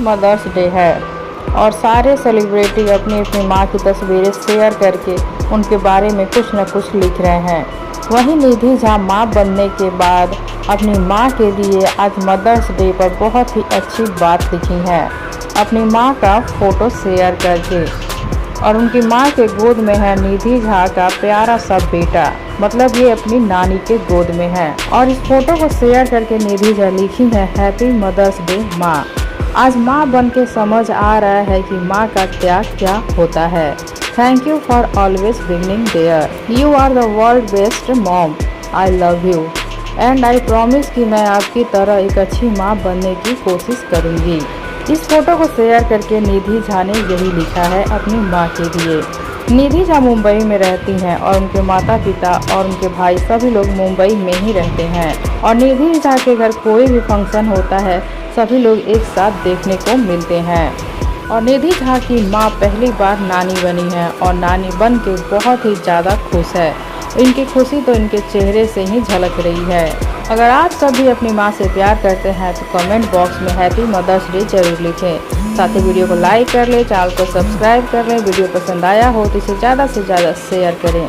Mother's day है और सारे सेलिब्रिटी अपनी अपनी माँ की तस्वीरें शेयर करके उनके बारे में कुछ न कुछ लिख रहे हैं। वहीं निधि झा माँ बनने के बाद अपनी माँ के लिए आज मदर्स डे पर बहुत ही अच्छी बात लिखी है, अपनी माँ का फोटो शेयर करके। और उनकी माँ के गोद में है निधि झा का प्यारा सा बेटा, मतलब ये अपनी नानी के गोद में है। और इस फोटो को शेयर करके निधि झा लिखी है, हैप्पी मदर्स डे माँ। आज माँ बन के समझ आ रहा है कि माँ का त्याग क्या होता है। Thank you for always beginning there. You are the world best mom. I love you and I promise कि मैं आपकी तरह एक अच्छी माँ बनने की कोशिश करूँगी। इस फोटो को शेयर करके निधि झा ने यही लिखा है अपनी माँ के लिए। निधि झा मुंबई में रहती हैं और उनके माता पिता और उनके भाई सभी लोग मुंबई में ही रहते हैं। और निधि झा के घर कोई भी फंक्शन होता है सभी लोग एक साथ देखने को मिलते हैं। और निधि झा की माँ पहली बार नानी बनी है और नानी बन के बहुत ही ज़्यादा खुश है। इनकी खुशी तो इनके चेहरे से ही झलक रही है। अगर आप सभी अपनी माँ से प्यार करते हैं तो कमेंट बॉक्स में हैप्पी मदर्स डे जरूर लिखें। साथ ही वीडियो को लाइक कर लें, चैनल को सब्सक्राइब कर लें। वीडियो पसंद आया हो तो इसे ज़्यादा से ज़्यादा शेयर करें।